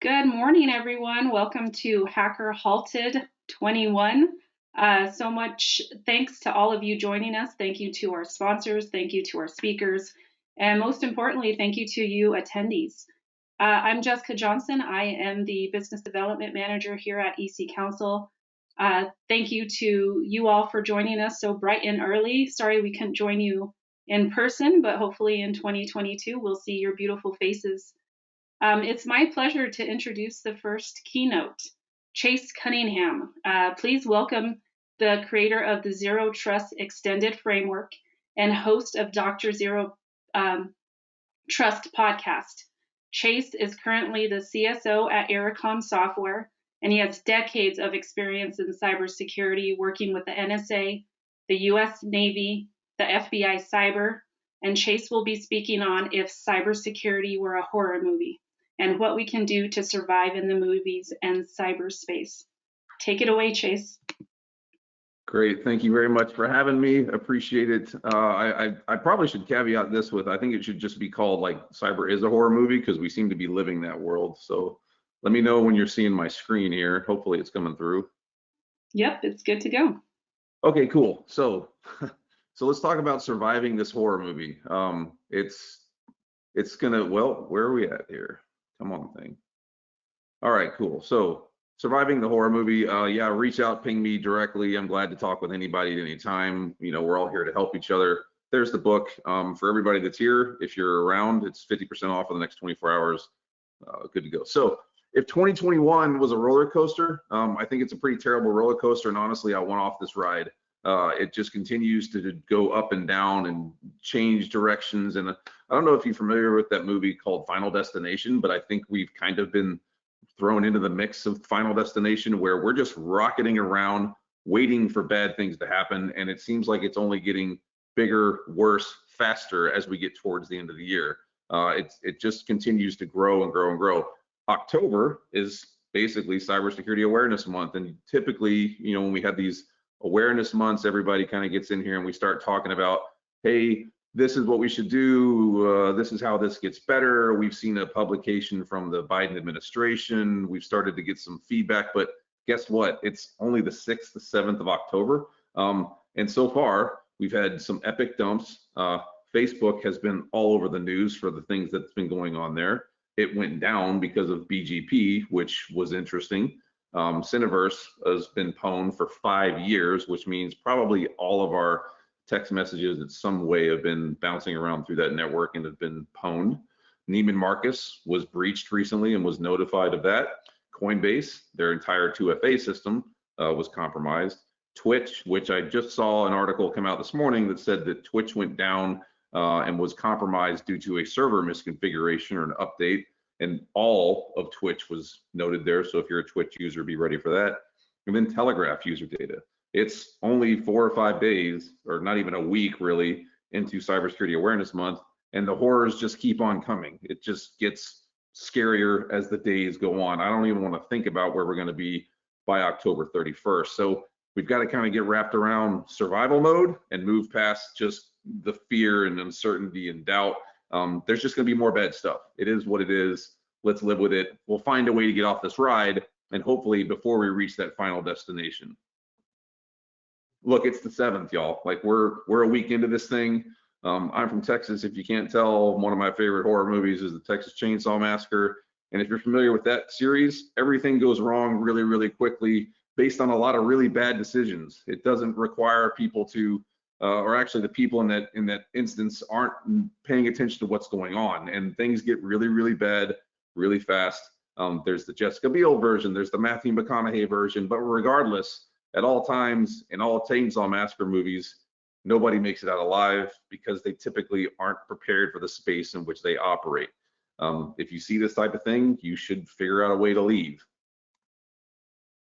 Good morning, everyone. Welcome to Hacker Halted 21. So much thanks to all of you joining us. Thank you to our sponsors. Thank you to our speakers. And most importantly, thank you to you attendees. I'm Jessica Johnson. I am the Business Development Manager here at EC Council. Thank you to you all for joining us so bright and early. Sorry we couldn't join you in person, but hopefully in 2022 we'll see your beautiful faces. It's my pleasure to introduce the first keynote, Chase Cunningham. Please welcome the creator of the Zero Trust Extended Framework and host of Dr. Zero Trust podcast. Chase is currently the CSO at Ericom Software, and he has decades of experience in cybersecurity, working with the NSA, the US Navy, the FBI Cyber, and Chase will be speaking on if cybersecurity were a horror movie and what we can do to survive in the movies and cyberspace. Take it away, Chase. Great, thank you very much for having me. Appreciate it. I probably should caveat this with, I think it should just be called like cyber is a horror movie, because we seem to be living that world. So let me know when you're seeing my screen here. Hopefully it's coming through. Yep, it's good to go. Okay, cool. So let's talk about surviving this horror movie. It's gonna, well, where are we at here? Come on, thing. All right, cool. So surviving the horror movie, yeah, reach out, ping me directly. I'm glad to talk with anybody at any time. You know, we're all here to help each other. There's the book for everybody that's here. If you're around, it's 50% off for the next 24 hours. Good to go. So if 2021 was a roller coaster, I think it's a pretty terrible roller coaster. And honestly, I went off this ride. It just continues to go up and down and change directions. And I don't know if you're familiar with that movie called Final Destination, but I think we've kind of been thrown into the mix of Final Destination, where we're just rocketing around, waiting for bad things to happen. And it seems like it's only getting bigger, worse, faster as we get towards the end of the year. It just continues to grow and grow and grow. October is basically Cybersecurity Awareness Month. And typically, you know, when we have these awareness months, everybody kind of gets in here and we start talking about, hey, this is what we should do. This is how this gets better. We've seen a publication from the Biden administration. We've started to get some feedback, but guess what? It's only the 6th, the 7th of October. And so far, we've had some epic dumps. Facebook has been all over the news for the things that's been going on there. It went down because of BGP, which was interesting. Cineverse has been pwned for 5 years, which means probably all of our text messages in some way have been bouncing around through that network and have been pwned. Neiman Marcus was breached recently and was notified of that. Coinbase, their entire 2FA system was compromised. Twitch, which I just saw an article come out this morning that said that Twitch went down and was compromised due to a server misconfiguration or an update. And all of Twitch was noted there. So if you're a Twitch user, be ready for that. And then Telegraph user data. It's only 4 or 5 days, or not even a week really, into Cybersecurity Awareness Month, and the horrors just keep on coming. It just gets scarier as the days go on. I don't even want to think about where we're going to be by October 31st. So we've got to kind of get wrapped around survival mode and move past just the fear and uncertainty and doubt. There's just going to be more bad stuff. It is what it is. Let's live with it. We'll find a way to get off this ride, and hopefully before we reach that final destination. Look, it's the 7th, y'all. Like we're a week into this thing. I'm from Texas. If you can't tell, one of my favorite horror movies is the Texas Chainsaw Massacre. And if you're familiar with that series, everything goes wrong really, really quickly based on a lot of really bad decisions. It doesn't require people to or actually the people in that instance aren't paying attention to what's going on, and things get really, really bad really fast. There's the Jessica Biel version, there's the Matthew McConaughey version, but regardless, at all times in all Chainsaw Massacre movies, nobody makes it out alive because they typically aren't prepared for the space in which they operate. If you see this type of thing, you should figure out a way to leave.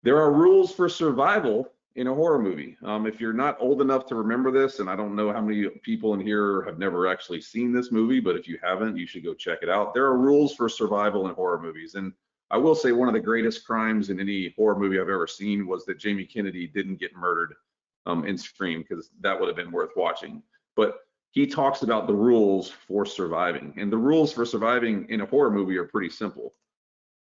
There are rules for survival in a horror movie. If you're not old enough to remember this, and I don't know how many people in here have never actually seen this movie, but if you haven't, you should go check it out. There are rules for survival in horror movies. And I will say one of the greatest crimes in any horror movie I've ever seen was that Jamie Kennedy didn't get murdered in Scream, because that would have been worth watching. But he talks about the rules for surviving. And the rules for surviving in a horror movie are pretty simple.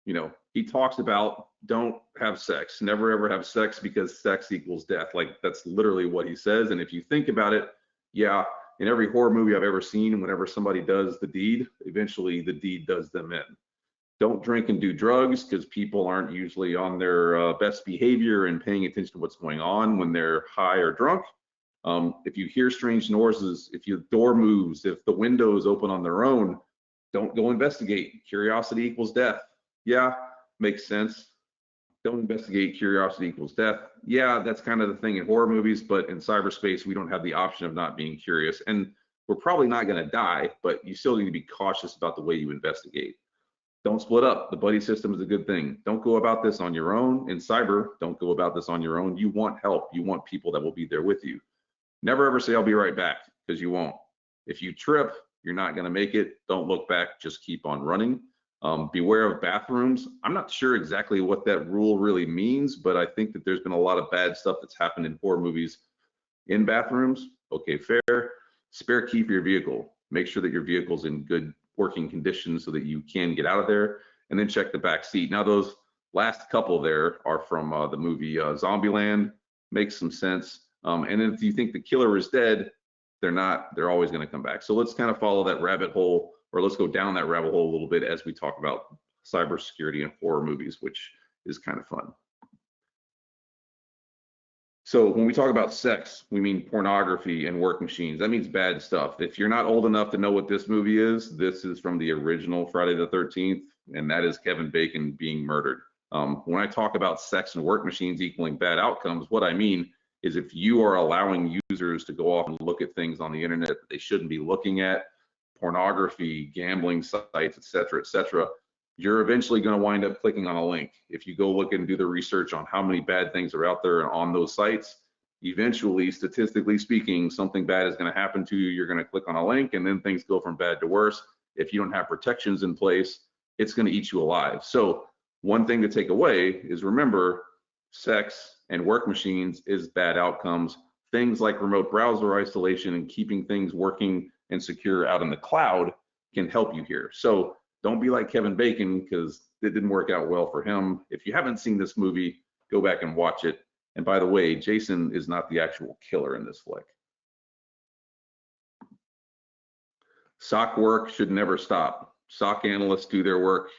he talks about don't have sex, never ever have sex because sex equals death. Like that's literally what he says. And if you think about it, yeah, in every horror movie I've ever seen, whenever somebody does the deed, eventually the deed does them in. Don't drink and do drugs because people aren't usually on their best behavior and paying attention to what's going on when they're high or drunk. If you hear strange noises, if your door moves, if the windows open on their own, don't go investigate. Curiosity equals death. Yeah, makes sense. Don't investigate. Curiosity equals death. Yeah, that's kind of the thing in horror movies, but in cyberspace, we don't have the option of not being curious. And we're probably not going to die, but you still need to be cautious about the way you investigate. Don't split up. The buddy system is a good thing. Don't go about this on your own. In cyber, don't go about this on your own. You want help. You want people that will be there with you. Never ever say, I'll be right back, because you won't. If you trip, you're not going to make it. Don't look back. Just keep on running. Beware of bathrooms. I'm not sure exactly what that rule really means, but I think that there's been a lot of bad stuff that's happened in horror movies in bathrooms. Okay, fair. Spare key for your vehicle. Make sure that your vehicle's in good working conditions so that you can get out of there, and then check the back seat. Now those last couple there are from the movie Zombieland. Makes some sense. And then if you think the killer is dead, they're not. They're always going to come back. So let's kind of follow that rabbit hole, or let's go down that rabbit hole a little bit as we talk about cybersecurity and horror movies, which is kind of fun. So when we talk about sex, we mean pornography and work machines. That means bad stuff. If you're not old enough to know what this movie is, this is from the original Friday the 13th, and that is Kevin Bacon being murdered. When I talk about sex and work machines equaling bad outcomes, what I mean is if you are allowing users to go off and look at things on the internet that they shouldn't be looking at, pornography, gambling sites, et cetera, you're eventually going to wind up clicking on a link. If you go look and do the research on how many bad things are out there on those sites, eventually, statistically speaking, something bad is going to happen to you. You're going to click on a link, and then things go from bad to worse. If you don't have protections in place, it's going to eat you alive. So one thing to take away is remember, sex and work machines is bad outcomes. Things like remote browser isolation and keeping things working and secure out in the cloud can help you here. So don't be like Kevin Bacon, because it didn't work out well for him. If you haven't seen this movie, go back and watch it. And by the way, Jason is not the actual killer in this flick. SOC work should never stop. SOC analysts do their work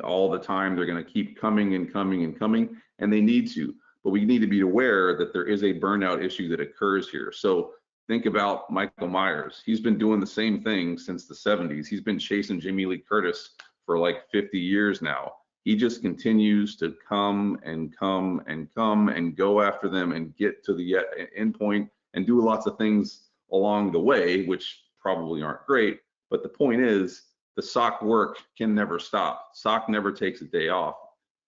all the time. They're going to keep coming and coming and coming, and they need to. But we need to be aware that there is a burnout issue that occurs here. So think about Michael Myers. He's been doing the same thing since the 70s. He's been chasing Jamie Lee Curtis for like 50 years now. He just continues to come and come and come and go after them and get to the end point and do lots of things along the way, which probably aren't great. But the point is, the SOC work can never stop. SOC never takes a day off.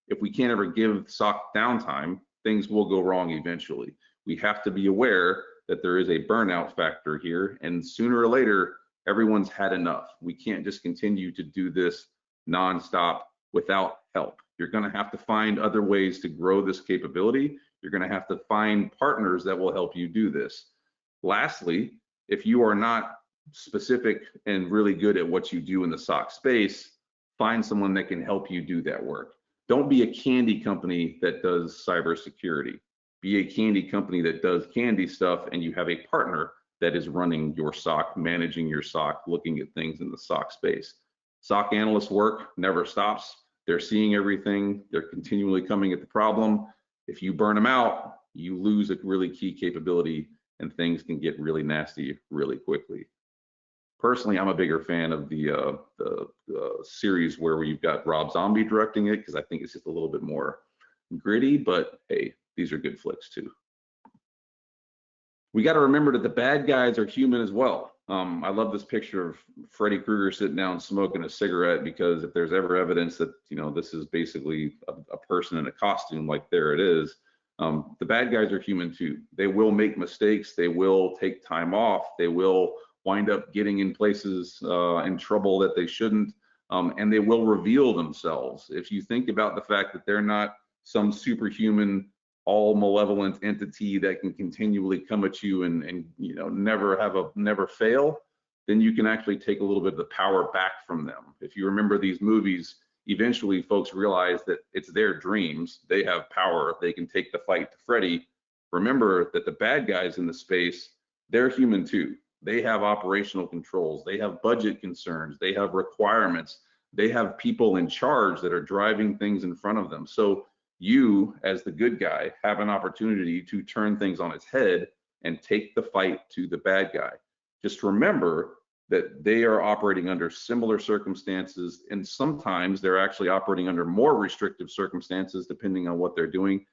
If we can't ever give SOC downtime, things will go wrong eventually. We have to be aware that there is a burnout factor here, and sooner or later, everyone's had enough. We can't just continue to do this nonstop without help. You're going to have to find other ways to grow this capability. You're going to have to find partners that will help you do this. Lastly, if you are not specific and really good at what you do in the SOC space, find someone that can help you do that work. Don't be a candy company that does cybersecurity. Be a candy company that does candy stuff, and you have a partner that is running your SOC, managing your SOC, looking at things in the SOC space. SOC analyst work never stops. They're seeing everything. They're continually coming at the problem. If you burn them out, you lose a really key capability, and things can get really nasty really quickly. Personally, I'm a bigger fan of the series where you've got Rob Zombie directing it, because I think it's just a little bit more gritty, but hey, these are good flicks too. We got to remember that the bad guys are human as well. I love this picture of Freddy Krueger sitting down smoking a cigarette, because if there's ever evidence that, you know, this is basically a person in a costume, like there it is. The bad guys are human too. They will make mistakes. They will take time off. They will wind up getting in places in trouble that they shouldn't, and they will reveal themselves. If you think about the fact that they're not some superhuman, all malevolent entity that can continually come at you and you know, never fail, then you can actually take a little bit of the power back from them. If you remember these movies, eventually folks realize that it's their dreams. They have power. They can take the fight to Freddy. Remember that the bad guys in the space, they're human too. They have operational controls. They have budget concerns. They have requirements. They have people in charge that are driving things in front of them. So you, as the good guy, have an opportunity to turn things on its head and take the fight to the bad guy. Just remember that they are operating under similar circumstances, and sometimes they're actually operating under more restrictive circumstances depending on what they're doing.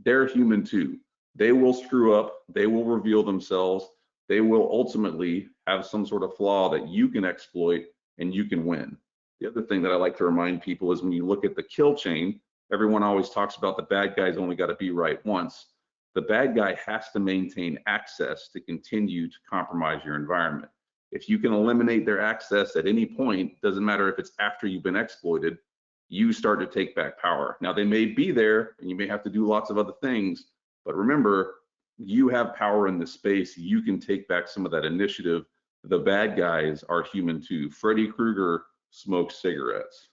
They're human too. They will screw up, they will reveal themselves, they will ultimately have some sort of flaw that you can exploit and you can win. The other thing that I like to remind people is when you look at the kill chain, everyone always talks about the bad guy's only got to be right once. The bad guy has to maintain access to continue to compromise your environment. If you can eliminate their access at any point, doesn't matter if it's after you've been exploited, you start to take back power. Now, they may be there and you may have to do lots of other things, but remember, you have power in this space. You can take back some of that initiative. The bad guys are human too. Freddy Krueger smokes cigarettes.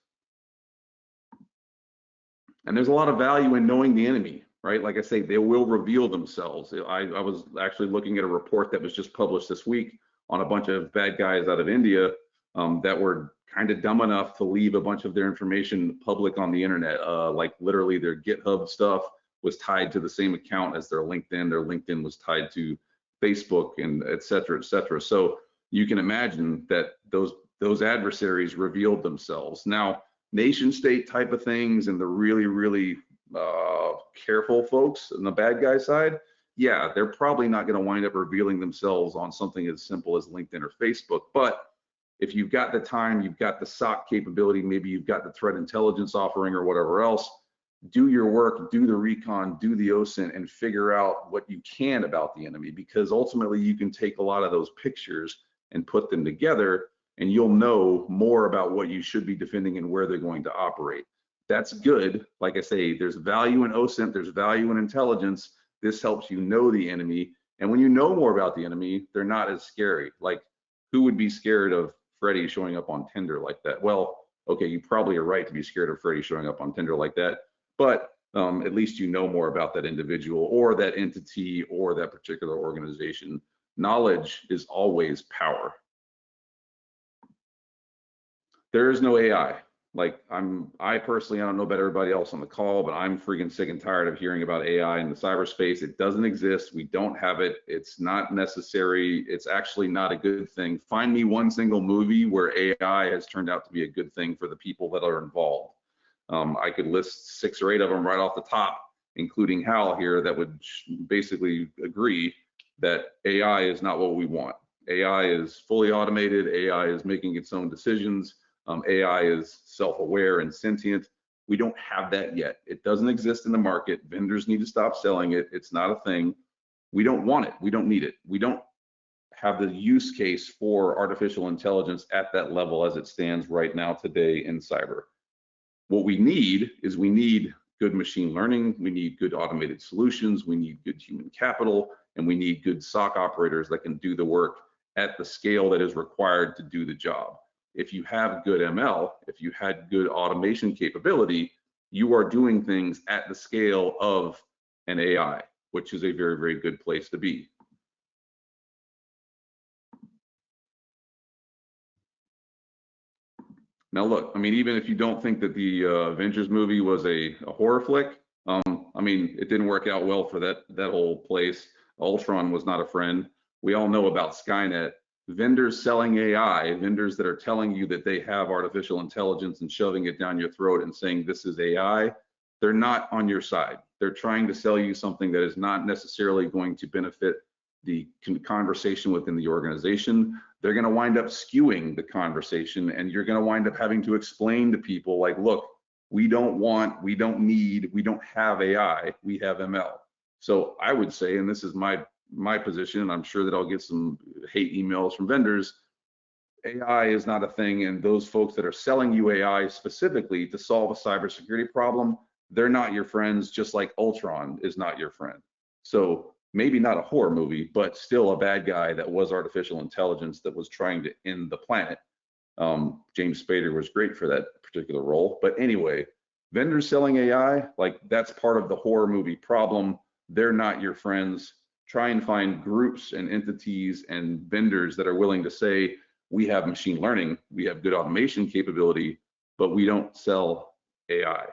And there's a lot of value in knowing the enemy, right? Like I say, they will reveal themselves. I was actually looking at a report that was just published this week on a bunch of bad guys out of India that were kind of dumb enough to leave a bunch of their information public on the internet. Like literally their GitHub stuff was tied to the same account as their LinkedIn. Their LinkedIn was tied to Facebook, and et cetera, et cetera. So you can imagine that those adversaries revealed themselves. Now, nation state type of things and the really, really careful folks on the bad guy side, yeah, they're probably not going to wind up revealing themselves on something as simple as LinkedIn or Facebook. But if you've got the time, you've got the SOC capability, maybe you've got the threat intelligence offering or whatever else, do your work, do the recon, do the OSINT, and figure out what you can about the enemy, because ultimately you can take a lot of those pictures and put them together, and you'll know more about what you should be defending and where they're going to operate. That's good. Like I say, there's value in OSINT, there's value in intelligence. This helps you know the enemy. And when you know more about the enemy, they're not as scary. Like, who would be scared of Freddy showing up on Tinder like that? Well, okay, you probably are right to be scared of Freddy showing up on Tinder like that, but at least you know more about that individual or that entity or that particular organization. Knowledge is always power. There is no AI. Like I personally, I don't know about everybody else on the call, but I'm freaking sick and tired of hearing about AI in the cyberspace. It doesn't exist. We don't have it. It's not necessary. It's actually not a good thing. Find me one single movie where AI has turned out to be a good thing for the people that are involved. I could list 6 or 8 of them right off the top, including Hal here, that would basically agree that AI is not what we want. AI is fully automated. AI is making its own decisions. AI is self-aware and sentient. We don't have that yet. It doesn't exist in the market. Vendors need to stop selling it. It's not a thing. We don't want it. We don't need it. We don't have the use case for artificial intelligence at that level as it stands right now today in cyber. What we need is we need good machine learning. We need good automated solutions. We need good human capital, and we need good SOC operators that can do the work at the scale that is required to do the job. If you have good ML, if you had good automation capability, you are doing things at the scale of an AI, which is a very, very good place to be. Now, look, I mean, even if you don't think that the Avengers movie was a horror flick, I mean, it didn't work out well for that whole place. Ultron was not a friend. We all know about Skynet. Vendors selling AI, vendors that are telling you that they have artificial intelligence and shoving it down your throat and saying this is AI, they're not on your side. They're trying to sell you something that is not necessarily going to benefit the conversation within the organization. They're going to wind up skewing the conversation, and you're going to wind up having to explain to people like, look, we don't want, we don't need, we don't have AI, we have ML. So I would say, and this is my position, and I'm sure that I'll get some hate emails from vendors, AI is not a thing, and those folks that are selling you AI specifically to solve a cybersecurity problem, they're not your friends, just like Ultron is not your friend. So maybe not a horror movie, but still a bad guy that was artificial intelligence that was trying to end the planet. James Spader was great for that particular role. But anyway, vendors selling AI, like that's part of the horror movie problem. They're not your friends. Try and find groups and entities and vendors that are willing to say, we have machine learning, we have good automation capability, but we don't sell AI.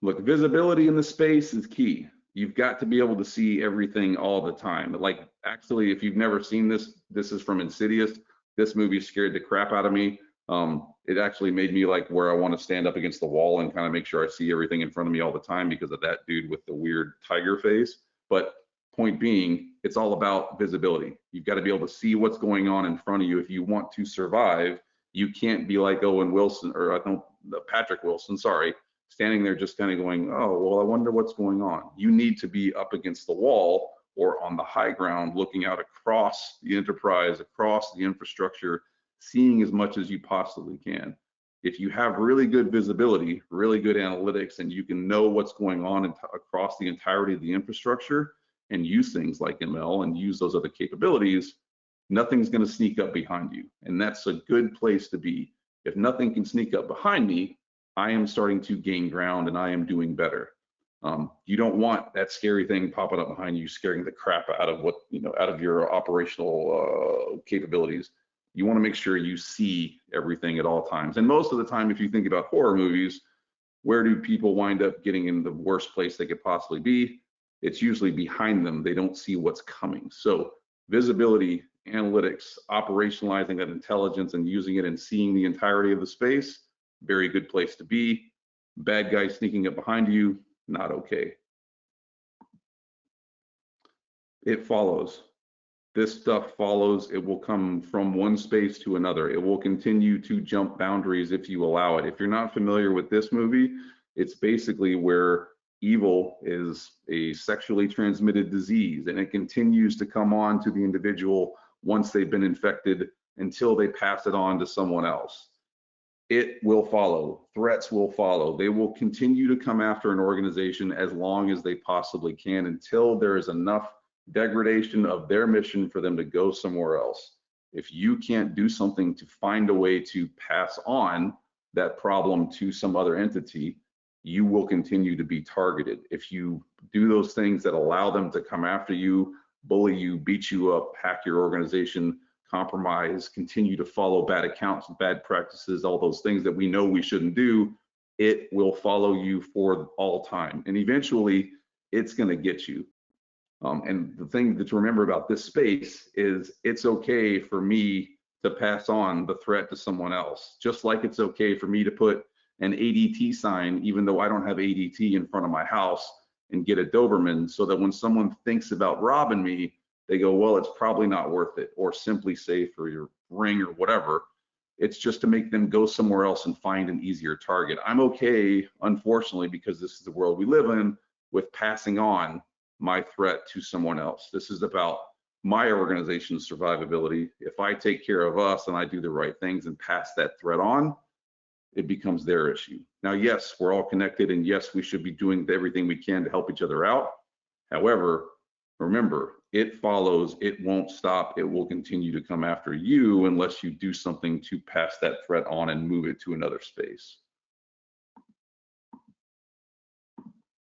Look, visibility in the space is key. You've got to be able to see everything all the time. Like, actually, if you've never seen this, this is from Insidious. This movie scared the crap out of me. It actually made me like where I want to stand up against the wall and kind of make sure I see everything in front of me all the time because of that dude with the weird tiger face. But point being, it's all about visibility. You've got to be able to see what's going on in front of you. If you want to survive, you can't be like Owen Wilson, or I don't, Patrick Wilson, sorry, standing there just kind of going, oh, well, I wonder what's going on. You need to be up against the wall or on the high ground, looking out across the enterprise, across the infrastructure, seeing as much as you possibly can. If you have really good visibility, really good analytics, and you can know what's going on across the entirety of the infrastructure and use things like ML and use those other capabilities, nothing's going to sneak up behind you. And that's a good place to be. If nothing can sneak up behind me, I am starting to gain ground and I am doing better. You don't want that scary thing popping up behind you, scaring the crap out of what, out of your operational capabilities. You want to make sure you see everything at all times. And most of the time, if you think about horror movies, where do people wind up getting in the worst place they could possibly be? It's usually behind them. They don't see what's coming. So visibility, analytics, operationalizing that intelligence and using it and seeing the entirety of the space, very good place to be. Bad guys sneaking up behind you, not okay. It follows. This stuff follows. It will come from one space to another. It will continue to jump boundaries if you allow it. If you're not familiar with this movie, it's basically where evil is a sexually transmitted disease, and it continues to come on to the individual once they've been infected until they pass it on to someone else. It will follow. Threats will follow. They will continue to come after an organization as long as they possibly can until there is enough degradation of their mission for them to go somewhere else. If you can't do something to find a way to pass on that problem to some other entity, you will continue to be targeted. If you do those things that allow them to come after you, bully you, beat you up, hack your organization, compromise, continue to follow bad accounts, bad practices, all those things that we know we shouldn't do, it will follow you for all time. And eventually it's going to get you. And the thing to remember about this space is it's okay for me to pass on the threat to someone else, just like it's okay for me to put an ADT sign, even though I don't have ADT in front of my house, and get a Doberman so that when someone thinks about robbing me, they go, well, it's probably not worth it, or Simply Safe or your Ring or whatever. It's just to make them go somewhere else and find an easier target. I'm okay, unfortunately, because this is the world we live in, with passing on my threat to someone else. This is about my organization's survivability. If I take care of us and I do the right things and pass that threat on, it becomes their issue. Now, yes, we're all connected, and yes, we should be doing everything we can to help each other out. However, remember, it follows, it won't stop, it will continue to come after you unless you do something to pass that threat on and move it to another space.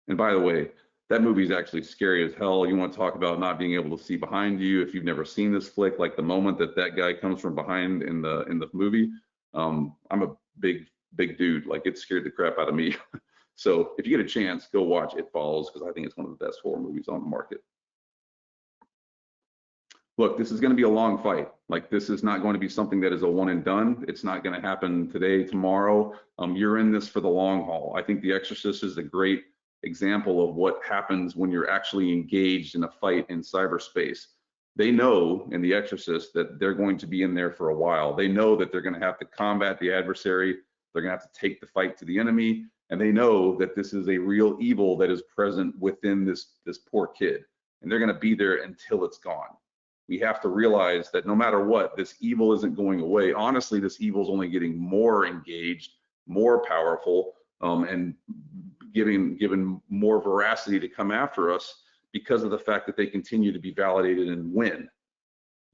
And by the way, that movie is actually scary as hell. You want to talk about not being able to see behind you. If you've never seen this flick, like the moment that guy comes from behind in the movie, I'm a big dude. Like, it scared the crap out of me. So if you get a chance, go watch It Follows, because I think it's one of the best horror movies on the market. Look, this is going to be a long fight. Like, this is not going to be something that is a one and done. It's not going to happen today, tomorrow. You're in this for the long haul. I think The Exorcist is a great example of what happens when you're actually engaged in a fight in cyberspace. They know in The Exorcist that they're going to be in there for a while. They know that they're going to have to combat the adversary. They're going to have to take the fight to the enemy. And they know that this is a real evil that is present within this poor kid. And they're going to be there until it's gone. We have to realize that no matter what, this evil isn't going away. Honestly, this evil is only getting more engaged, more powerful, and given more veracity to come after us because of the fact that they continue to be validated and win.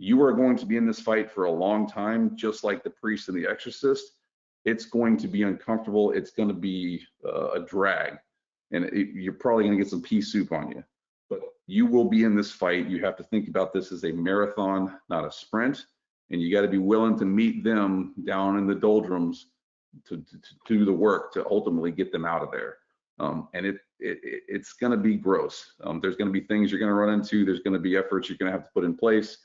You are going to be in this fight for a long time, just like the priest and the exorcist. It's going to be uncomfortable. It's going to be a drag, and you're probably going to get some pea soup on you. But you will be in this fight. You have to think about this as a marathon, not a sprint. And you got to be willing to meet them down in the doldrums to do the work to ultimately get them out of there. And it's going to be gross. There's going to be things you're going to run into. There's going to be efforts you're going to have to put in place.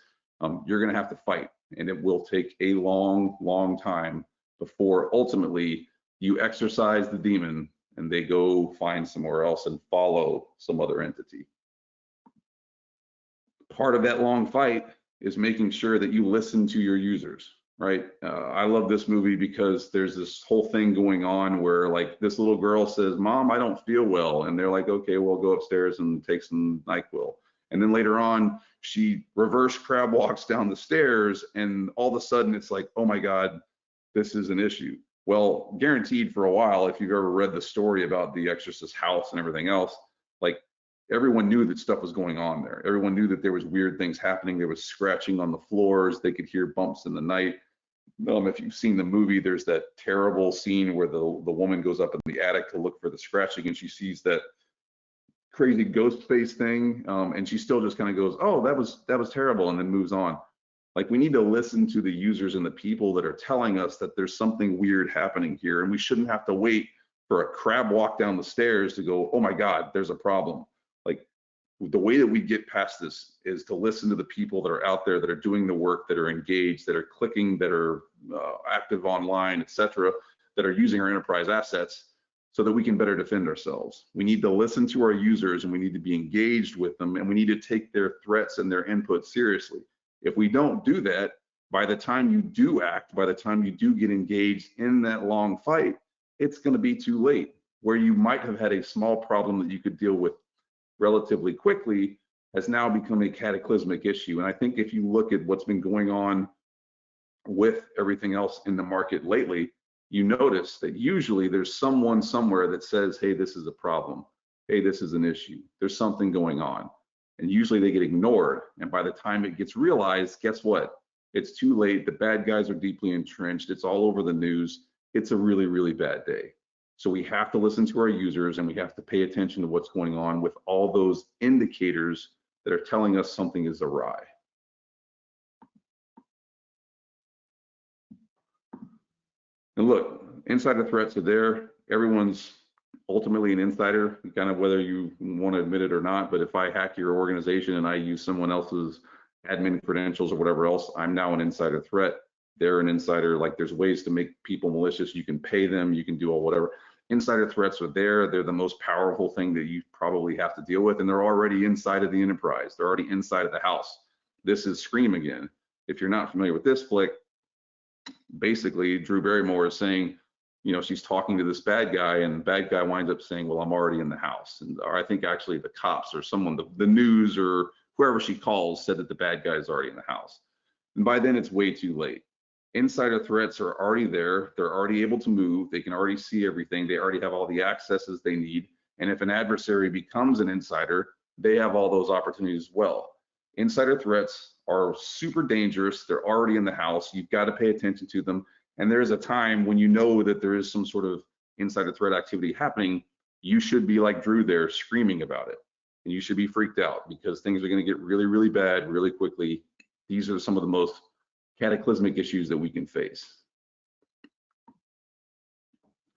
You're going to have to fight, and it will take a long, long time before ultimately you exorcise the demon and they go find somewhere else and follow some other entity. Part of that long fight is making sure that you listen to your users, right? I love this movie because there's this whole thing going on where like this little girl says, "Mom, I don't feel well." And they're like, "Okay, well, go upstairs and take some NyQuil." And then later on, she reverse crab walks down the stairs, and all of a sudden it's like, oh my God, this is an issue. Well, guaranteed for a while, if you've ever read the story about the Exorcist house and everything else, like everyone knew that stuff was going on there. Everyone knew that there was weird things happening. There was scratching on the floors. They could hear bumps in the night. If you've seen the movie, there's that terrible scene where the woman goes up in the attic to look for the scratching, and she sees that crazy ghost face thing, and she still just kind of goes, "Oh, that was terrible," and then moves on. Like, we need to listen to the users and the people that are telling us that there's something weird happening here, and we shouldn't have to wait for a crab walk down the stairs to go, "Oh my God, there's a problem." Like, the way that we get past this is to listen to the people that are out there, that are doing the work, that are engaged, that are clicking, that are active online, etc., that are using our enterprise assets so that we can better defend ourselves. We need to listen to our users, and we need to be engaged with them, and we need to take their threats and their input seriously. If we don't do that, by the time you do act, by the time you do get engaged in that long fight, it's going to be too late. Where you might have had a small problem that you could deal with relatively quickly has now become a cataclysmic issue. And I think if you look at what's been going on with everything else in the market lately, you notice that usually there's someone somewhere that says, "Hey, this is a problem. Hey, this is an issue. There's something going on." And usually they get ignored. And by the time it gets realized, guess what? It's too late. The bad guys are deeply entrenched. It's all over the news. It's a really, really bad day. So we have to listen to our users, and we have to pay attention to what's going on with all those indicators that are telling us something is awry. And look, insider threats are there. Everyone's ultimately an insider, kind of whether you want to admit it or not. But if I hack your organization and I use someone else's admin credentials or whatever else, I'm now an insider threat. They're an insider. Like, there's ways to make people malicious. You can pay them, you can do all whatever. Insider threats are there. They're the most powerful thing that you probably have to deal with, and they're already inside of the enterprise. They're already inside of the house. This is Scream again. If you're not familiar with this flick, basically Drew Barrymore is saying, you know, she's talking to this bad guy, and the bad guy winds up saying, "Well, I'm already in the house." And or I think actually the cops or someone, the news or whoever she calls, said that the bad guy is already in the house. And by then it's way too late. Insider threats are already there. They're already able to move. They can already see everything. They already have all the accesses they need. And if an adversary becomes an insider, they have all those opportunities as well. Insider threats are super dangerous. They're already in the house. You've got to pay attention to them. And there's a time when you know that there is some sort of insider threat activity happening, you should be like Drew there, screaming about it. And you should be freaked out, because things are going to get really, really bad really quickly. These are some of the most cataclysmic issues that we can face.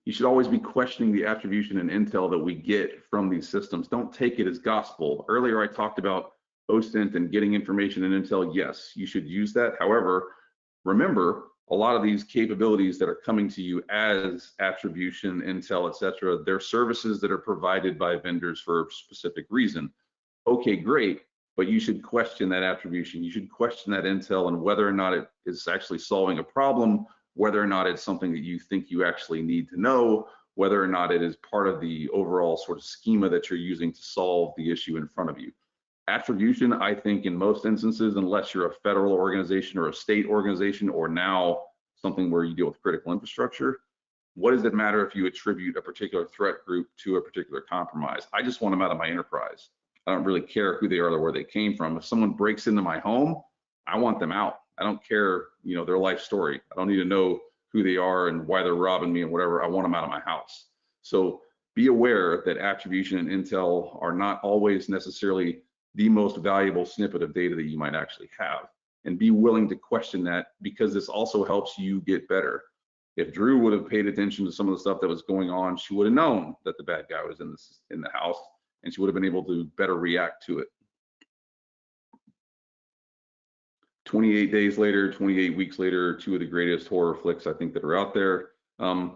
You should always be questioning the attribution and intel that we get from these systems. Don't take it as gospel. Earlier, I talked about OSINT and getting information and intel. Yes, you should use that. However, remember, a lot of these capabilities that are coming to you as attribution, intel, etc., they're services that are provided by vendors for a specific reason. Okay, great, but you should question that attribution. You should question that intel and whether or not it is actually solving a problem, whether or not it's something that you think you actually need to know, whether or not it is part of the overall sort of schema that you're using to solve the issue in front of you. Attribution, I think in most instances, unless you're a federal organization or a state organization, or now something where you deal with critical infrastructure, what does it matter if you attribute a particular threat group to a particular compromise? I just want them out of my enterprise. I don't really care who they are or where they came from. If someone breaks into my home, I want them out. I don't care, you know, their life story. I don't need to know who they are and why they're robbing me and whatever. I want them out of my house. So be aware that attribution and intel are not always necessarily the most valuable snippet of data that you might actually have. And be willing to question that, because this also helps you get better. If Drew would have paid attention to some of the stuff that was going on, she would have known that the bad guy was in the house, and she would have been able to better react to it. 28 days later, 28 weeks later, two of the greatest horror flicks I think that are out there.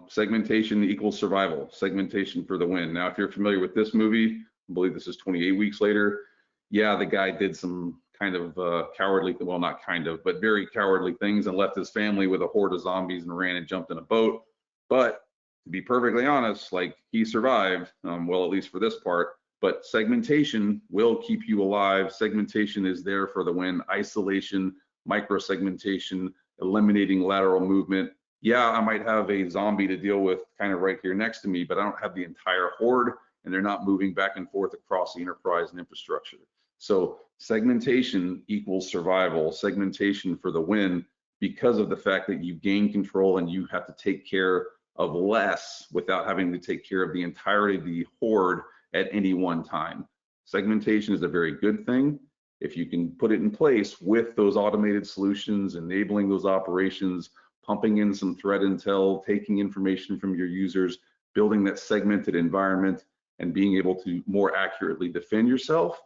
Segmentation equals survival. Segmentation for the win. Now, if you're familiar with this movie, I believe this is 28 weeks later. Yeah, the guy did some kind of cowardly, well, not kind of, but very cowardly things, and left his family with a horde of zombies and ran and jumped in a boat. But to be perfectly honest, like, he survived, well, at least for this part. But segmentation will keep you alive. Segmentation is there for the win. Isolation, micro-segmentation, eliminating lateral movement. Yeah, I might have a zombie to deal with kind of right here next to me, but I don't have the entire horde, and they're not moving back and forth across the enterprise and infrastructure. So segmentation equals survival, segmentation for the win, because of the fact that you gain control and you have to take care of less without having to take care of the entirety of the horde at any one time. Segmentation is a very good thing if you can put it in place with those automated solutions, enabling those operations, pumping in some threat intel, taking information from your users, building that segmented environment, and being able to more accurately defend yourself.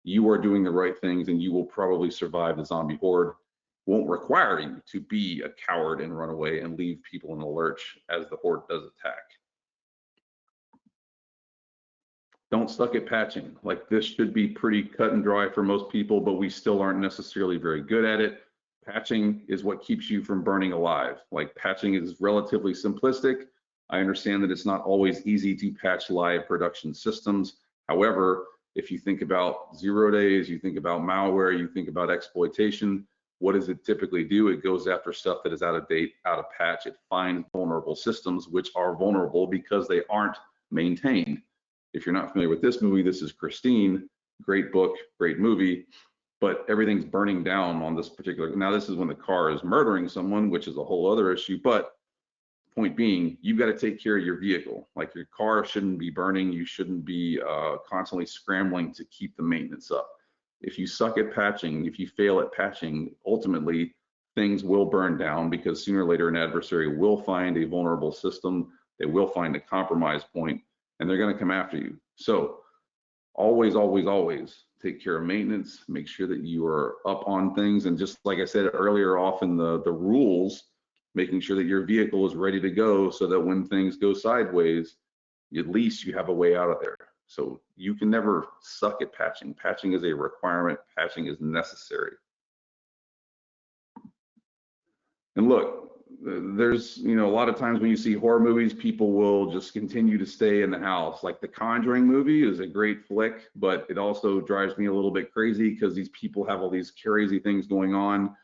You are doing the right things, and you will probably survive the zombie horde. Won't require you to be a coward and run away and leave people in a lurch as the horde does attack. Don't suck at patching. Like, this should be pretty cut and dry for most people, but we still aren't necessarily very good at it. Patching is what keeps you from burning alive. Like, patching is relatively simplistic. I understand that it's not always easy to patch live production systems. However, if you think about 0 days, you think about malware, you think about exploitation, what does it typically do? It goes after stuff that is out of date, out of patch. It finds vulnerable systems, which are vulnerable because they aren't maintained. If you're not familiar with this movie, this is Christine. Great book, great movie, but everything's burning down on this particular. Now, this is when the car is murdering someone, which is a whole other issue, but point being, you've got to take care of your vehicle. Like, your car shouldn't be burning. You shouldn't be constantly scrambling to keep the maintenance up. If you suck at patching, if you fail at patching, ultimately things will burn down, because sooner or later an adversary will find a vulnerable system. They will find a compromise point, and they're going to come after you. So always, always, always take care of maintenance. Make sure that you are up on things. And just like I said earlier, often the rules, making sure that your vehicle is ready to go, so that when things go sideways, at least you have a way out of there. So you can never suck at patching. Patching is a requirement. Patching is necessary. And look, there's, you know, a lot of times when you see horror movies, people will just continue to stay in the house. Like, the Conjuring movie is a great flick, but it also drives me a little bit crazy, because these people have all these crazy things going on.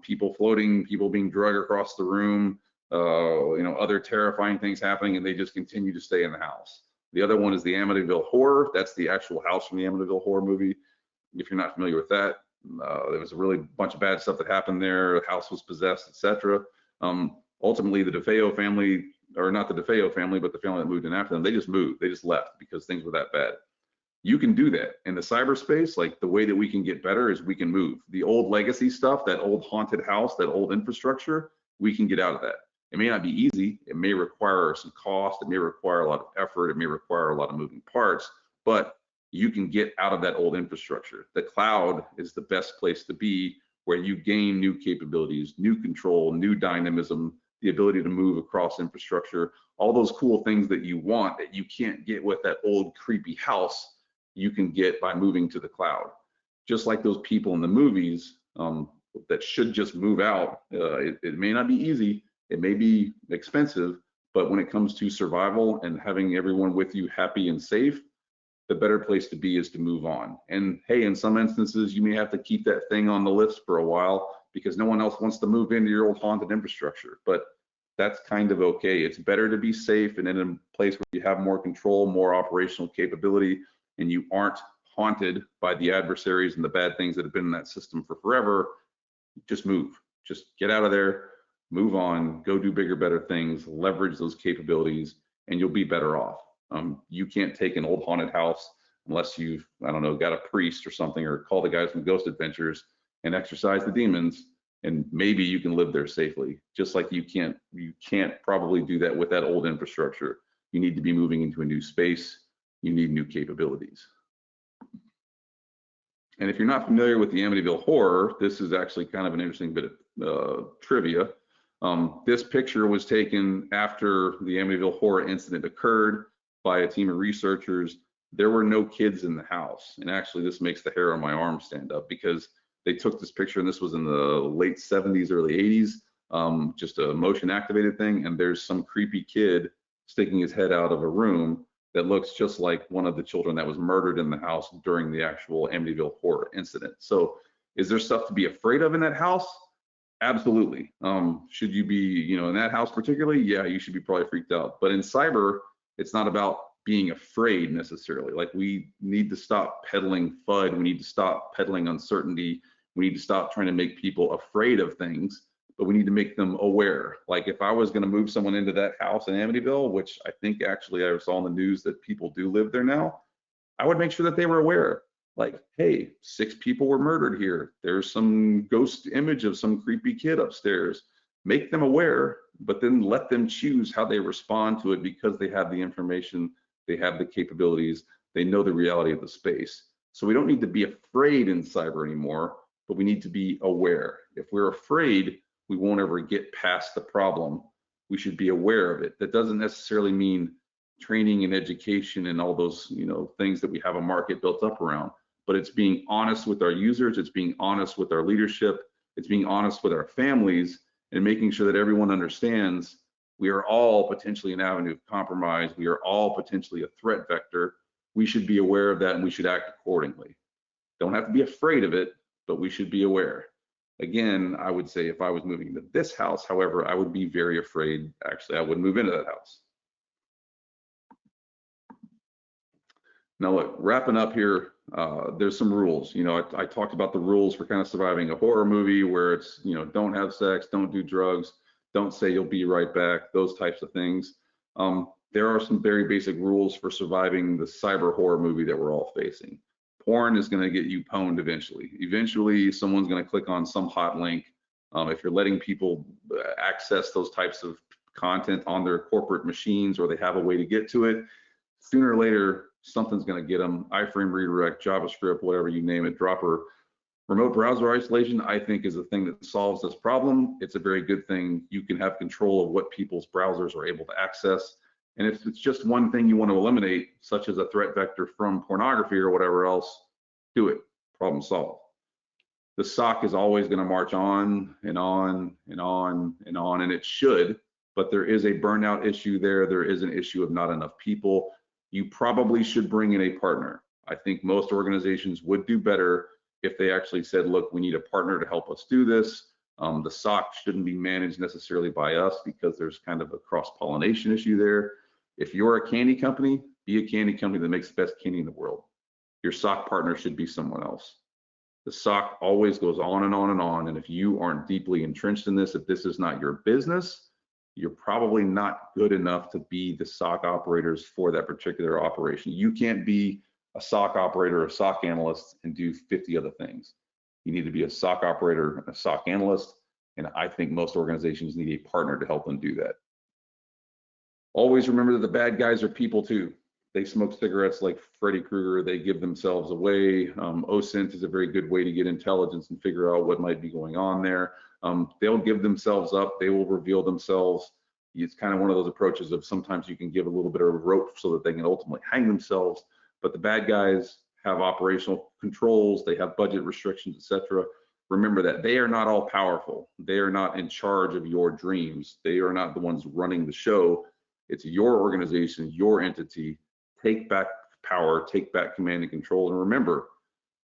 People floating, people being dragged across the room, you know, other terrifying things happening, and they just continue to stay in the house. The other one is the Amityville Horror. That's the actual house from the Amityville Horror movie. If you're not familiar with that, there was a really bunch of bad stuff that happened there. The house was possessed, etc. Ultimately, the DeFeo family, or not the DeFeo family, but the family that moved in after them, they just moved. They just left because things were that bad. You can do that in the cyberspace. Like, the way that we can get better is we can move the old legacy stuff, that old haunted house, that old infrastructure. We can get out of that. It may not be easy. It may require some cost. It may require a lot of effort. It may require a lot of moving parts, but you can get out of that old infrastructure. The cloud is the best place to be, where you gain new capabilities, new control, new dynamism, the ability to move across infrastructure, all those cool things that you want that you can't get with that old creepy house, you can get by moving to the cloud. Just like those people in the movies that should just move out. It may not be easy, it may be expensive, but when it comes to survival and having everyone with you happy and safe, the better place to be is to move on. And hey, in some instances, you may have to keep that thing on the list for a while, because no one else wants to move into your old haunted infrastructure, but that's kind of okay. It's better to be safe and in a place where you have more control, more operational capability, and you aren't haunted by the adversaries and the bad things that have been in that system for forever, just move, just get out of there, move on, go do bigger, better things, leverage those capabilities, and you'll be better off. You can't take an old haunted house unless you've, I don't know, got a priest or something, or call the guys from Ghost Adventures and exorcise the demons, and maybe you can live there safely. Just like you can't probably do that with that old infrastructure. You need to be moving into a new space. You need new capabilities. And if you're not familiar with the Amityville Horror, this is actually kind of an interesting bit of trivia. This picture was taken after the Amityville Horror incident occurred by a team of researchers. There were no kids in the house. And actually, this makes the hair on my arm stand up, because they took this picture, and this was in the late 70s, early 80s, just a motion activated thing. And there's some creepy kid sticking his head out of a room that looks just like one of the children that was murdered in the house during the actual Amityville Horror incident. So is there stuff to be afraid of in that house? Absolutely. Should you be, in that house particularly? Yeah, you should be probably freaked out. But in cyber, it's not about being afraid necessarily. Like, we need to stop peddling FUD. We need to stop peddling uncertainty. We need to stop trying to make people afraid of things, but we need to make them aware. Like, if I was going to move someone into that house in Amityville, which I think actually I saw in the news that people do live there now, I would make sure that they were aware. Like, hey, 6 people were murdered here. There's some ghost image of some creepy kid upstairs. Make them aware, but then let them choose how they respond to it, because they have the information, they have the capabilities, they know the reality of the space. So we don't need to be afraid in cyber anymore, but we need to be aware. If we're afraid, we won't ever get past the problem. We should be aware of it. That doesn't necessarily mean training and education and all those, things that we have a market built up around, but it's being honest with our users. It's being honest with our leadership. It's being honest with our families, and making sure that everyone understands we are all potentially an avenue of compromise. We are all potentially a threat vector. We should be aware of that, and we should act accordingly. Don't have to be afraid of it, but we should be aware. Again, I would say if I was moving into this house, however, I would be very afraid. Actually, I wouldn't move into that house. Now, look, wrapping up here, there's some rules. I talked about the rules for kind of surviving a horror movie, where it's, don't have sex, don't do drugs, don't say you'll be right back, those types of things. There are some very basic rules for surviving the cyber horror movie that we're all facing. Porn is going to get you pwned eventually. Eventually, someone's going to click on some hot link. If you're letting people access those types of content on their corporate machines, or they have a way to get to it, sooner or later, something's going to get them. Iframe redirect, JavaScript, whatever you name it. Dropper. Remote browser isolation, I think, is the thing that solves this problem. It's a very good thing. You can have control of what people's browsers are able to access. And if it's just one thing you want to eliminate, such as a threat vector from pornography or whatever else, do it. Problem solved. The SOC is always going to march on and on and on and on, and it should, but there is a burnout issue there. There is an issue of not enough people. You probably should bring in a partner. I think most organizations would do better if they actually said, look, we need a partner to help us do this. The SOC shouldn't be managed necessarily by us, because there's kind of a cross-pollination issue there. If you're a candy company, be a candy company that makes the best candy in the world. Your SOC partner should be someone else. The SOC always goes on and on and on. And if you aren't deeply entrenched in this, if this is not your business, you're probably not good enough to be the SOC operators for that particular operation. You can't be a SOC operator or a SOC analyst and do 50 other things. You need to be a SOC operator and a SOC analyst. And I think most organizations need a partner to help them do that. Always remember that the bad guys are people too. They smoke cigarettes like Freddy Krueger. They give themselves away. OSINT is a very good way to get intelligence and figure out what might be going on there. They'll give themselves up. They will reveal themselves. It's kind of one of those approaches of sometimes you can give a little bit of a rope so that they can ultimately hang themselves. But the bad guys have operational controls. They have budget restrictions, etc. Remember that they are not all powerful. They are not in charge of your dreams. They are not the ones running the show. It's your organization, your entity. Take back power, take back command and control, and remember,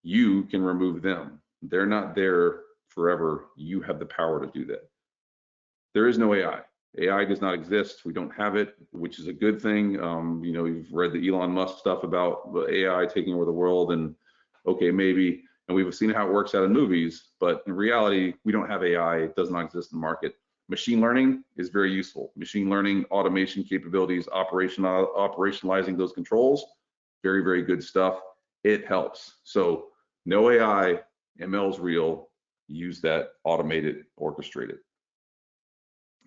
you can remove them. They're not there forever. You have the power to do that. There is no AI. AI does not exist. We don't have it, which is a good thing. You've read the Elon Musk stuff about AI taking over the world, and okay, maybe And we've seen how it works out in movies, but in reality, we don't have AI. It does not exist in the market. Machine learning is very useful. Machine learning, automation capabilities, operationalizing those controls, very, very good stuff. It helps. So no AI, ML is real. Use that, automate it, orchestrate it.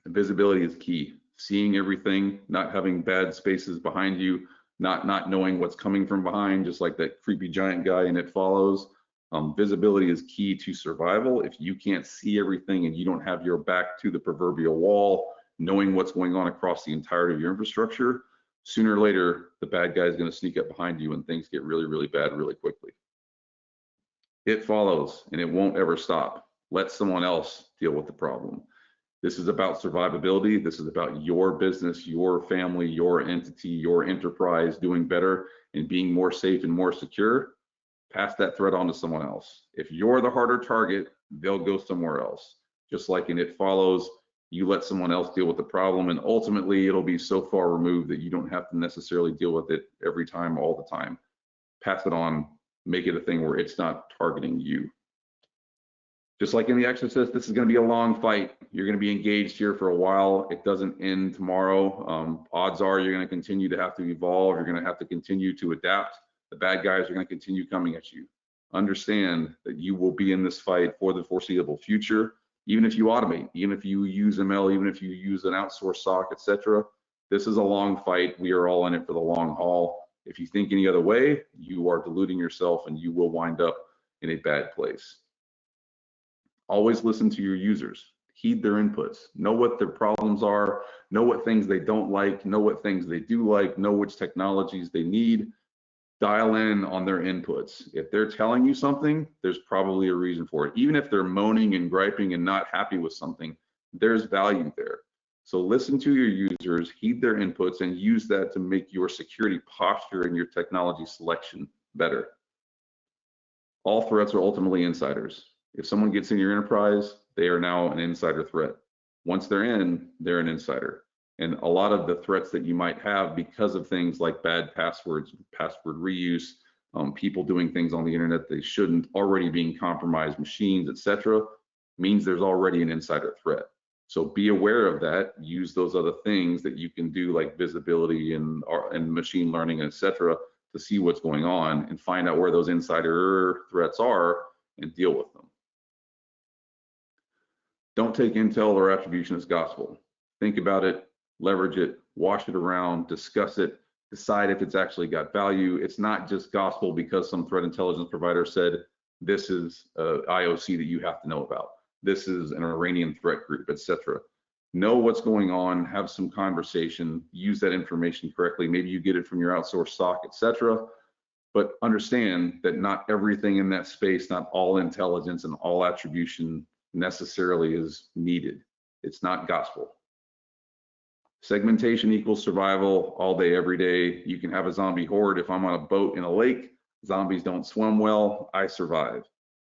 And visibility is key. Seeing everything, not having bad spaces behind you, not knowing what's coming from behind, just like that creepy giant guy in It Follows. Visibility is key to survival. If you can't see everything and you don't have your back to the proverbial wall, knowing what's going on across the entirety of your infrastructure, sooner or later, the bad guy is going to sneak up behind you and things get really, really bad really quickly. It follows and it won't ever stop. Let someone else deal with the problem. This is about survivability. This is about your business, your family, your entity, your enterprise doing better and being more safe and more secure. Pass that threat on to someone else. If you're the harder target, they'll go somewhere else. Just like in It Follows, you let someone else deal with the problem, and ultimately it'll be so far removed that you don't have to necessarily deal with it every time, all the time. Pass it on, make it a thing where it's not targeting you. Just like in The Exorcist, this is going to be a long fight. You're going to be engaged here for a while. It doesn't end tomorrow. Odds are you're going to continue to have to evolve. You're going to have to continue to adapt. The bad guys are going to continue coming at you. Understand that you will be in this fight for the foreseeable future. Even if you automate, even if you use ML, even if you use an outsourced SOC, etc. This is a long fight. We are all in it for the long haul. If you think any other way, you are deluding yourself and you will wind up in a bad place. Always listen to your users. Heed their inputs. Know what their problems are. Know what things they don't like. Know what things they do like. Know which technologies they need. Dial in on their inputs. If they're telling you something, there's probably a reason for it. Even if they're moaning and griping and not happy with something, there's value there. So listen to your users, heed their inputs, and use that to make your security posture and your technology selection better. All threats are ultimately insiders. If someone gets in your enterprise, they are now an insider threat. Once they're in, they're an insider. And a lot of the threats that you might have because of things like bad passwords, password reuse, people doing things on the internet they shouldn't, already being compromised machines, etc., means there's already an insider threat. So be aware of that. Use those other things that you can do, like visibility and machine learning, etc., to see what's going on and find out where those insider threats are and deal with them. Don't take intel or attribution as gospel. Think about it, leverage it, wash it around, discuss it, decide if it's actually got value. It's not just gospel because some threat intelligence provider said this is IOC that you have to know about. This is an Iranian threat group, etc. Know what's going on, have some conversation, use that information correctly. Maybe you get it from your outsourced SOC, etc. But understand that not everything in that space, not all intelligence and all attribution necessarily is needed. It's not gospel. Segmentation equals survival all day, every day. You can have a zombie horde. If I'm on a boat in a lake, zombies don't swim well, I survive.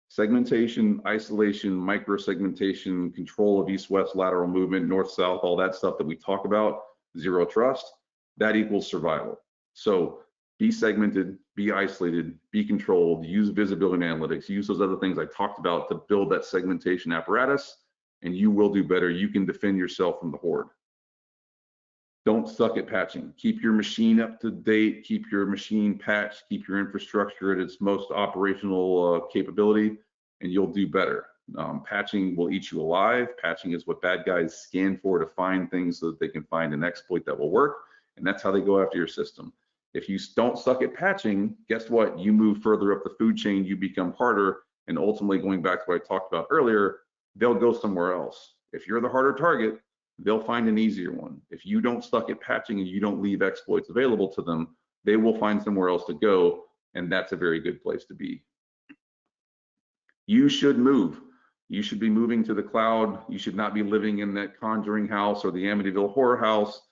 Segmentation, isolation, micro-segmentation, control of east-west lateral movement, north-south, all that stuff that we talk about, zero trust, that equals survival. So be segmented, be isolated, be controlled, use visibility analytics, use those other things I talked about to build that segmentation apparatus, and you will do better. You can defend yourself from the horde. Don't suck at patching. Keep your machine up to date, keep your machine patched, keep your infrastructure at its most operational capability, and you'll do better. Patching will eat you alive. Patching is what bad guys scan for to find things so that they can find an exploit that will work, and that's how they go after your system. If you don't suck at patching, guess what? You move further up the food chain, you become harder, and ultimately, going back to what I talked about earlier, they'll go somewhere else. If you're the harder target, they'll find an easier one. If you don't suck at patching and you don't leave exploits available to them, they will find somewhere else to go, and that's a very good place to be. You should move. You should be moving to the cloud. You should not be living in that Conjuring house or the Amityville horror house.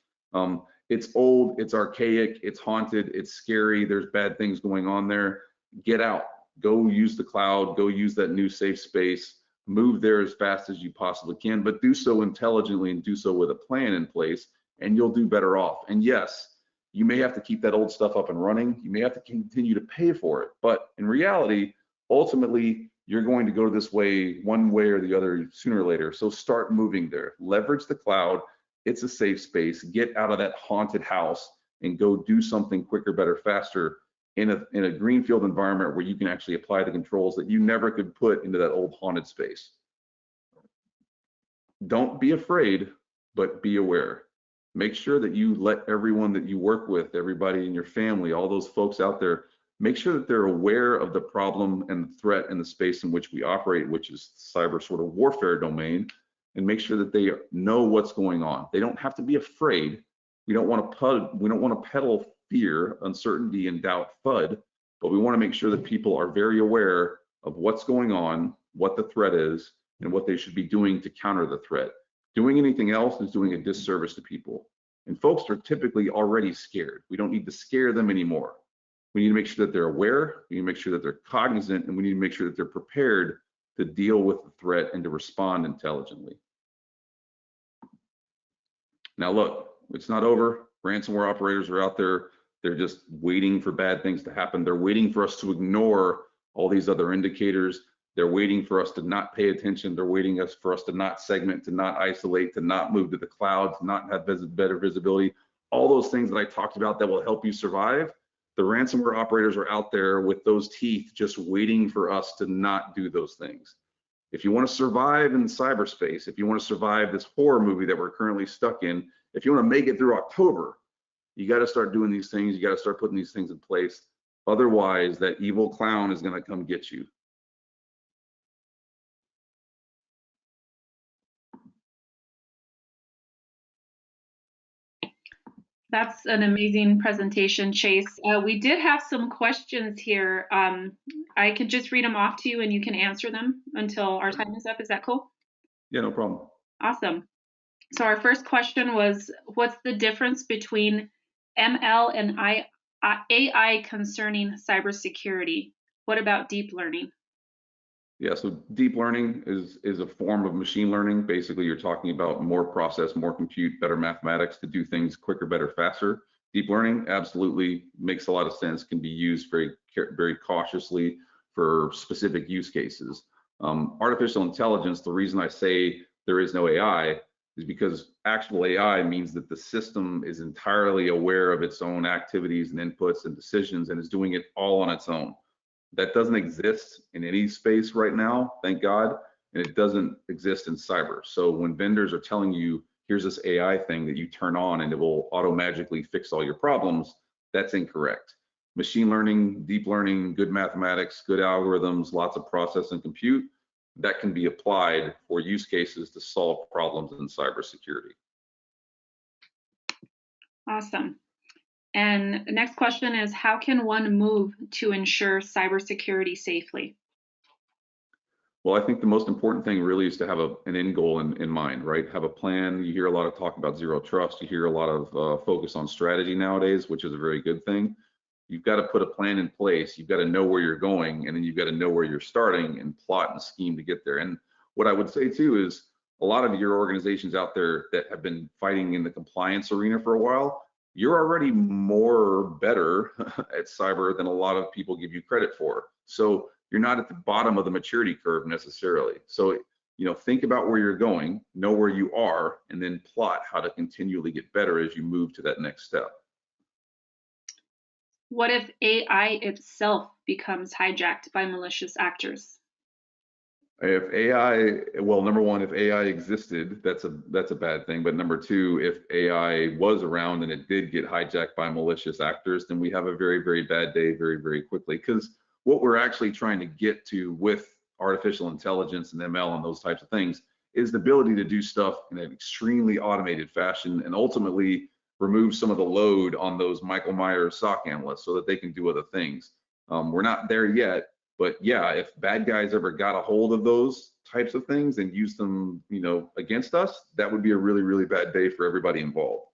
It's old, it's archaic, it's haunted, it's scary, there's bad things going on there. Get out, go use the cloud, go use that new safe space. Move there as fast as you possibly can, but do so intelligently and do so with a plan in place, and you'll do better off. And yes, you may have to keep that old stuff up and running. You may have to continue to pay for it, but in reality, ultimately you're going to go this way, one way or the other, sooner or later. So start moving there. Leverage the cloud. It's a safe space. Get out of that haunted house and go do something quicker, better, faster in a greenfield environment where you can actually apply the controls that you never could put into that old haunted space. Don't be afraid, but be aware. Make sure that you let everyone that you work with, everybody in your family, all those folks out there, make sure that they're aware of the problem and the threat and the space in which we operate, which is cyber sort of warfare domain, and make sure that they know what's going on. They don't have to be afraid. We don't want to peddle fear, uncertainty, and doubt, FUD, but we want to make sure that people are very aware of what's going on, what the threat is, and what they should be doing to counter the threat. Doing anything else is doing a disservice to people. And folks are typically already scared. We don't need to scare them anymore. We need to make sure that they're aware, we need to make sure that they're cognizant, and we need to make sure that they're prepared to deal with the threat and to respond intelligently. Now look, it's not over. Ransomware operators are out there. They're just waiting for bad things to happen. They're waiting for us to ignore all these other indicators. They're waiting for us to not pay attention. They're waiting for us to not segment, to not isolate, to not move to the cloud, to not have better visibility. All those things that I talked about that will help you survive. The ransomware operators are out there with those teeth just waiting for us to not do those things. If you want to survive in cyberspace, if you want to survive this horror movie that we're currently stuck in, if you want to make it through October, you got to start doing these things. You got to start putting these things in place. Otherwise, that evil clown is going to come get you. That's an amazing presentation, Chase. We did have some questions here. I could just read them off to you and you can answer them until our time is up. Is that cool? Yeah, no problem. Awesome. So our first question was, what's the difference between ML and AI concerning cybersecurity? What about deep learning? Yeah, so deep learning is a form of machine learning. Basically, you're talking about more process, more compute, better mathematics to do things quicker, better, faster. Deep learning absolutely makes a lot of sense, can be used very cautiously for specific use cases. Artificial intelligence, the reason I say there is no AI is because actual AI means that the system is entirely aware of its own activities and inputs and decisions and is doing it all on its own. That doesn't exist in any space right now, thank God, and it doesn't exist in cyber. So when vendors are telling you, here's this AI thing that you turn on and it will auto-magically fix all your problems, that's incorrect. Machine learning, deep learning, good mathematics, good algorithms, lots of process and compute, that can be applied for use cases to solve problems in cybersecurity. Awesome. And the next question is, how can one move to ensure cybersecurity safely? Well, I think the most important thing really is to have an end goal in mind, right? Have a plan. You hear a lot of talk about zero trust. You hear a lot of focus on strategy nowadays, which is a very good thing. You've got to put a plan in place. You've got to know where you're going, and then you've got to know where you're starting and plot and scheme to get there. And what I would say too is a lot of your organizations out there that have been fighting in the compliance arena for a while, you're already better at cyber than a lot of people give you credit for. So you're not at the bottom of the maturity curve necessarily. So, think about where you're going, know where you are, and then plot how to continually get better as you move to that next step. What if AI itself becomes hijacked by malicious actors? If AI, well, number one, if AI existed, that's a bad thing. But number two, if AI was around and it did get hijacked by malicious actors, then we have a very, very bad day very, very quickly. Because what we're actually trying to get to with artificial intelligence and ML and those types of things is the ability to do stuff in an extremely automated fashion and ultimately remove some of the load on those Michael Myers SOC analysts so that they can do other things. We're not there yet. But yeah, if bad guys ever got a hold of those types of things and used them, against us, that would be a really, really bad day for everybody involved.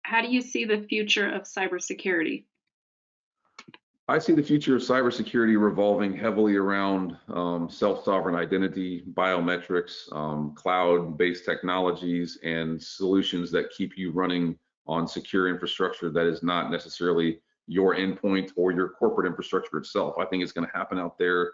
How do you see the future of cybersecurity? I see the future of cybersecurity revolving heavily around self-sovereign identity, biometrics, cloud-based technologies, and solutions that keep you running on secure infrastructure that is not necessarily your endpoint or your corporate infrastructure itself. I think it's going to happen out there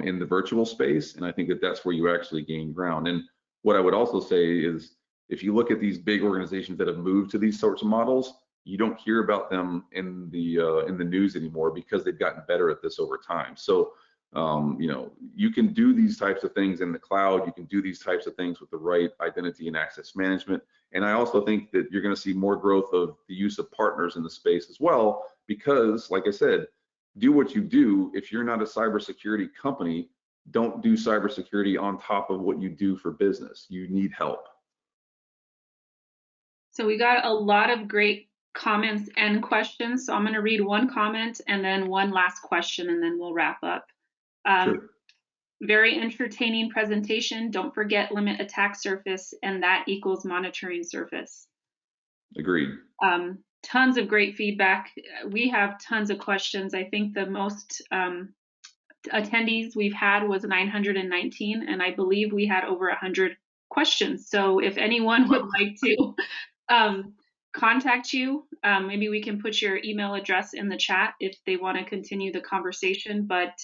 in the virtual space, and I think that that's where you actually gain ground. And what I would also say is, if you look at these big organizations that have moved to these sorts of models, you don't hear about them in the news anymore because they've gotten better at this over time. So you know, you can do these types of things in the cloud. You can do these types of things with the right identity and access management. And I also think that you're going to see more growth of the use of partners in the space as well, because, like I said, do what you do. If you're not a cybersecurity company, don't do cybersecurity on top of what you do for business. You need help. So we got a lot of great comments and questions. So I'm going to read one comment and then one last question, and then we'll wrap up. Sure. Very entertaining presentation. Don't forget limit attack surface, and that equals monitoring surface. Agreed. Tons of great feedback. We have tons of questions. I think the most attendees we've had was 919, and I believe we had over 100 questions. So if anyone would like to contact you, maybe we can put your email address in the chat if they want to continue the conversation. But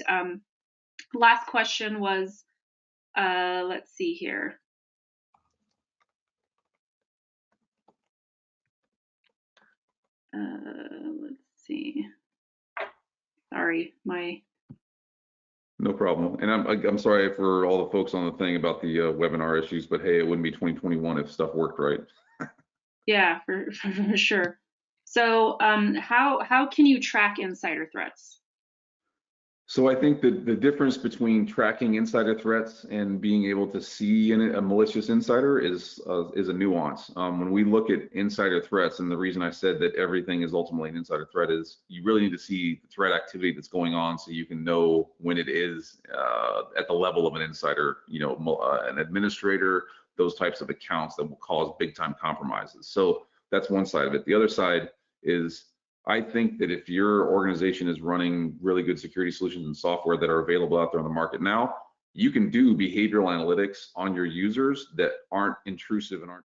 last question was, let's see here. Let's see. Sorry, No problem. And I'm sorry for all the folks on the thing about the webinar issues, but hey, it wouldn't be 2021 if stuff worked right. Yeah, for sure. So how can you track insider threats? So I think that the difference between tracking insider threats and being able to see a malicious insider is a nuance. When we look at insider threats, and the reason I said that everything is ultimately an insider threat is you really need to see the threat activity that's going on so you can know when it is at the level of an insider, you know, an administrator, those types of accounts that will cause big time compromises. So that's one side of it. The other side is, I think that if your organization is running really good security solutions and software that are available out there on the market now, you can do behavioral analytics on your users that aren't intrusive and aren't